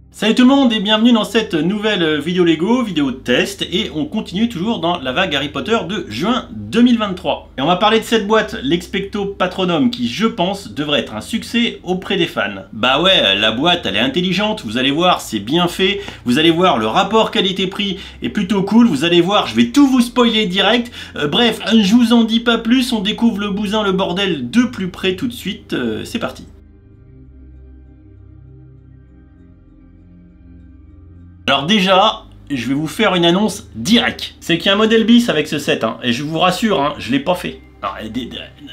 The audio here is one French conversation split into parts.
Salut tout le monde et bienvenue dans cette nouvelle vidéo Lego, vidéo de test, et on continue toujours dans la vague Harry Potter de juin 2023. Et on va parler de cette boîte, l'Expecto Patronum, qui je pense devrait être un succès auprès des fans. Bah ouais, la boîte elle est intelligente, vous allez voir, c'est bien fait, vous allez voir le rapport qualité-prix est plutôt cool, vous allez voir, je vais tout vous spoiler direct. Bref, je vous en dis pas plus, on découvre le bousin, le bordel de plus près tout de suite, c'est parti. Alors déjà, je vais vous faire une annonce directe. C'est qu'il y a un modèle bis avec ce set, et je vous rassure, je ne l'ai pas fait. Alors,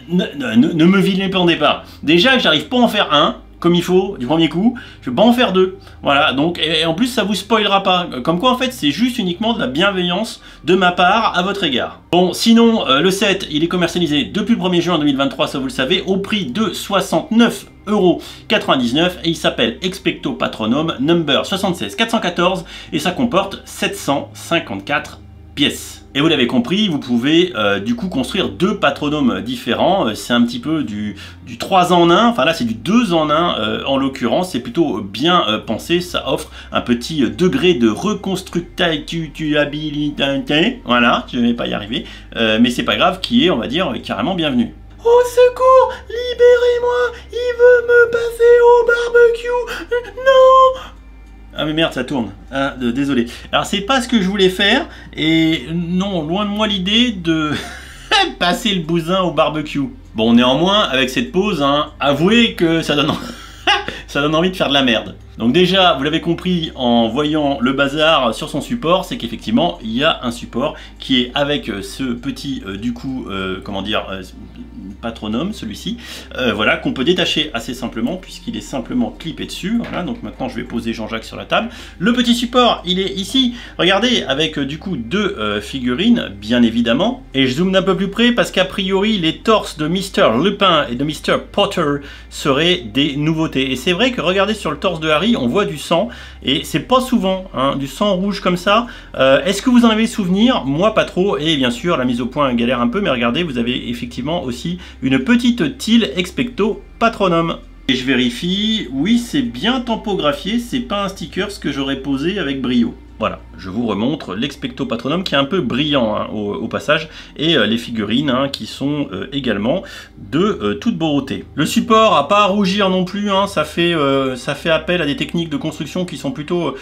ne me vilipendez pas. Déjà que j'arrive pas à en faire un, comme il faut, du premier coup, je vais pas en faire deux. Voilà, donc, et en plus ça vous spoilera pas. Comme quoi en fait c'est juste uniquement de la bienveillance de ma part à votre égard. Bon, sinon, le set, il est commercialisé depuis le 1er juin 2023, ça vous le savez, au prix de 69,99 € et il s'appelle Expecto Patronum number 76414 et ça comporte 754 pièces. Et vous l'avez compris, vous pouvez du coup construire deux patronomes différents. C'est un petit peu du 3 en 1, enfin là c'est du 2 en 1 en l'occurrence. C'est plutôt bien pensé, ça offre un petit degré de reconstructabilité. Voilà, je ne vais pas y arriver, mais c'est pas grave, qui est, on va dire, carrément bienvenu. Au secours, libérez-moi, il veut me passer au barbecue, non! Ah mais merde, ça tourne. Ah, désolé. Alors c'est pas ce que je voulais faire, et non, loin de moi l'idée de passer le bousin au barbecue. Bon, néanmoins, avec cette pause, avouez que ça donne... ça donne envie de faire de la merde. Donc déjà, vous l'avez compris en voyant le bazar sur son support, c'est qu'effectivement, il y a un support qui est avec ce petit, comment dire, patronome, celui-ci, voilà, qu'on peut détacher assez simplement, puisqu'il est simplement clippé dessus. Voilà, donc maintenant, je vais poser Jean-Jacques sur la table. Le petit support, il est ici, regardez, avec du coup deux figurines, bien évidemment. Et je zoome d'un peu plus près, parce qu'a priori, les torses de Mr. Lupin et de Mr. Potter seraient des nouveautés. Et c'est vrai que regardez sur le torse de Harry, on voit du sang, et c'est pas souvent, du sang rouge comme ça. Est-ce que vous en avez souvenir? Moi pas trop, et bien sûr la mise au point galère un peu, mais regardez, vous avez effectivement aussi une petite tile Expecto Patronum. Et je vérifie, oui c'est bien tampographié, c'est pas un sticker ce que j'aurais posé avec brio. Voilà, je vous remontre l'Expecto Patronum qui est un peu brillant au passage, et les figurines qui sont également de toute beauté. Le support a pas à rougir non plus, ça fait appel à des techniques de construction qui sont plutôt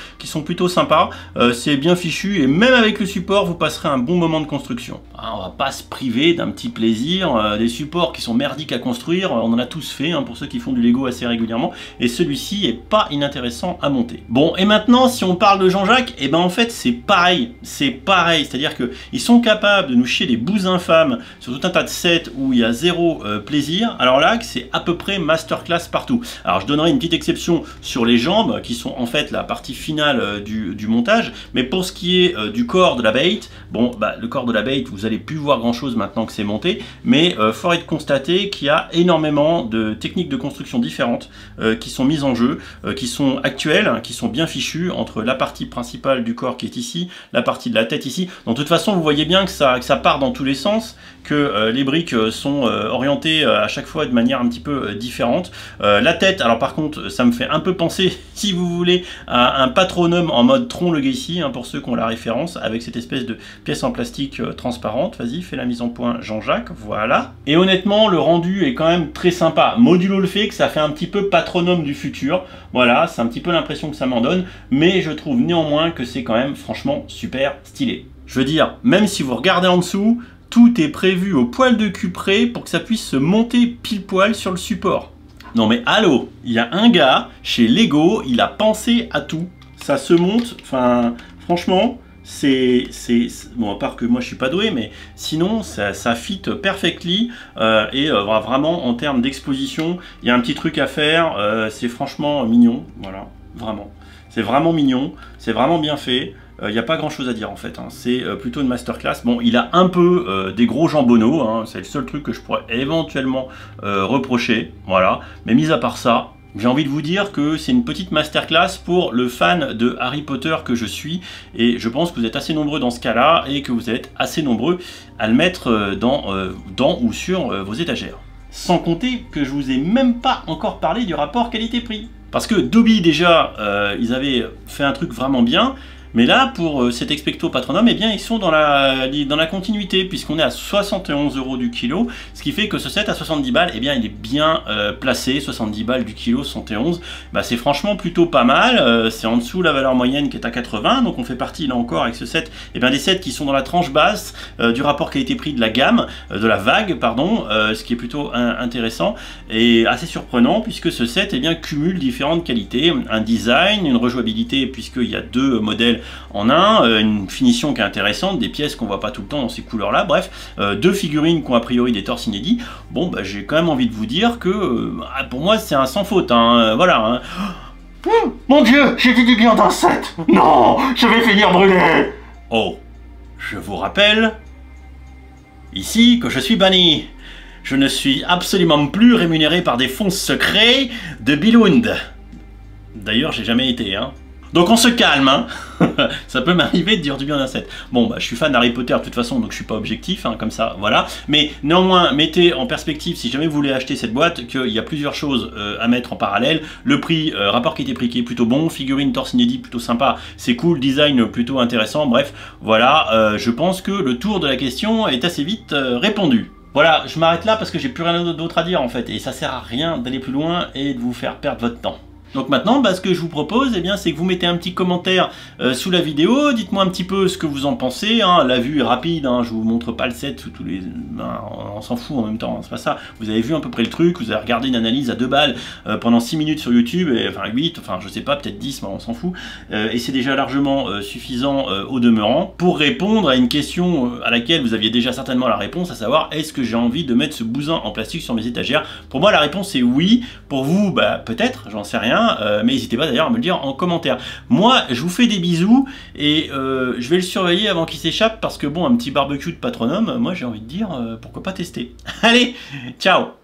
sympas. C'est bien fichu, et même avec le support vous passerez un bon moment de construction. On va pas se priver d'un petit plaisir, des supports qui sont merdiques à construire, on en a tous fait pour ceux qui font du Lego assez régulièrement, et celui-ci est pas inintéressant à monter. Bon, et maintenant si on parle de Jean-Jacques, et ben en fait c'est pareil, c'est-à-dire que ils sont capables de nous chier des bouts infâmes sur tout un tas de sets où il y a zéro plaisir. Alors là c'est à peu près masterclass partout. Alors je donnerai une petite exception sur les jambes qui sont en fait la partie finale du montage, mais pour ce qui est du corps de la bait, bon bah le corps de la bait vous allez plus voir grand chose maintenant que c'est monté, mais fort est de constater qu'il y a énormément de techniques de construction différentes qui sont mises en jeu, qui sont actuelles, qui sont bien fichues entre la partie principale du corps qui est ici, la partie de la tête ici. Donc de toute façon vous voyez bien que ça part dans tous les sens, que les briques sont orientées à chaque fois de manière un petit peu différente. La tête, alors par contre ça me fait un peu penser, si vous voulez, à un patronum en mode Tron le Gacy, pour ceux qui ont la référence, avec cette espèce de pièce en plastique transparente. Vas-y, fais la mise en point Jean-Jacques, voilà. Et honnêtement le rendu est quand même très sympa, modulo le fait que ça fait un petit peu patronum du futur, voilà, c'est un petit peu l'impression que ça m'en donne, mais je trouve néanmoins que c'est quand même franchement super stylé. Je veux dire, même si vous regardez en dessous, tout est prévu au poil de cul près pour que ça puisse se monter pile poil sur le support. Non mais allô, il y a un gars chez Lego, il a pensé à tout. Ça se monte, enfin franchement, c'est bon, à part que moi je suis pas doué, mais sinon ça fit perfectly, et vraiment en termes d'exposition, il y a un petit truc à faire, c'est franchement mignon, voilà, vraiment. C'est vraiment mignon, c'est vraiment bien fait, il n'y a pas grand chose à dire en fait, c'est plutôt une masterclass. Bon, il a un peu des gros jambonneaux, c'est le seul truc que je pourrais éventuellement reprocher, voilà, mais mis à part ça, j'ai envie de vous dire que c'est une petite masterclass pour le fan de Harry Potter que je suis, et je pense que vous êtes assez nombreux dans ce cas-là, et que vous êtes assez nombreux à le mettre dans ou sur vos étagères. Sans compter que je vous ai même pas encore parlé du rapport qualité-prix. Parce que Dobby déjà, ils avaient fait un truc vraiment bien. Mais là, pour cet Expecto Patronum, eh bien, ils sont dans la continuité, puisqu'on est à 71 € du kilo, ce qui fait que ce set à 70 balles, eh bien, il est bien placé, 70 balles du kilo, 71, bah, c'est franchement plutôt pas mal, c'est en dessous la valeur moyenne qui est à 80, donc on fait partie, là encore, avec ce set, eh bien, des sets qui sont dans la tranche basse du rapport qualité-prix de la gamme, de la vague, pardon, ce qui est plutôt intéressant et assez surprenant, puisque ce set, eh bien, cumule différentes qualités, un design, une rejouabilité, puisqu'il y a deux modèles en un, une finition qui est intéressante, des pièces qu'on voit pas tout le temps dans ces couleurs là, bref, deux figurines qui ont a priori des torses inédits. Bon, bah, j'ai quand même envie de vous dire que pour moi c'est un sans faute, hein, voilà. Hein. Mon Dieu, j'ai dit du bien d'un set. Non, je vais finir brûlé. Oh, je vous rappelle ici que je suis banni. Je ne suis absolument plus rémunéré par des fonds secrets de Billund. D'ailleurs, j'ai jamais été, hein. Donc on se calme, hein. Ça peut m'arriver de dire du bien d'un set. Bon, bah, je suis fan d'Harry Potter de toute façon, donc je suis pas objectif, hein, comme ça, voilà. Mais néanmoins, mettez en perspective, si jamais vous voulez acheter cette boîte, qu'il y a plusieurs choses à mettre en parallèle. Le prix, rapport qualité-prix qui est plutôt bon, figurine torse inédit plutôt sympa, c'est cool, design plutôt intéressant, bref, voilà, je pense que le tour de la question est assez vite répondu. Voilà, je m'arrête là parce que j'ai plus rien d'autre à dire en fait, et ça sert à rien d'aller plus loin et de vous faire perdre votre temps. Donc maintenant, bah, ce que je vous propose, eh bien, c'est que vous mettez un petit commentaire sous la vidéo, dites-moi un petit peu ce que vous en pensez, hein. La vue est rapide, hein, je vous montre pas le set sous tous les... Ben, on s'en fout en même temps, hein, c'est pas ça. Vous avez vu à peu près le truc, vous avez regardé une analyse à 2 balles pendant 6 minutes sur YouTube, et, enfin 8, enfin je sais pas, peut-être 10, mais on s'en fout, et c'est déjà largement suffisant au demeurant pour répondre à une question à laquelle vous aviez déjà certainement la réponse, à savoir est-ce que j'ai envie de mettre ce bousin en plastique sur mes étagères. Pour moi la réponse est oui, pour vous, bah peut-être, j'en sais rien. Mais n'hésitez pas d'ailleurs à me le dire en commentaire. Moi, je vous fais des bisous et je vais le surveiller avant qu'il s'échappe parce que bon, un petit barbecue de Patronum, moi j'ai envie de dire, pourquoi pas tester. Allez, ciao!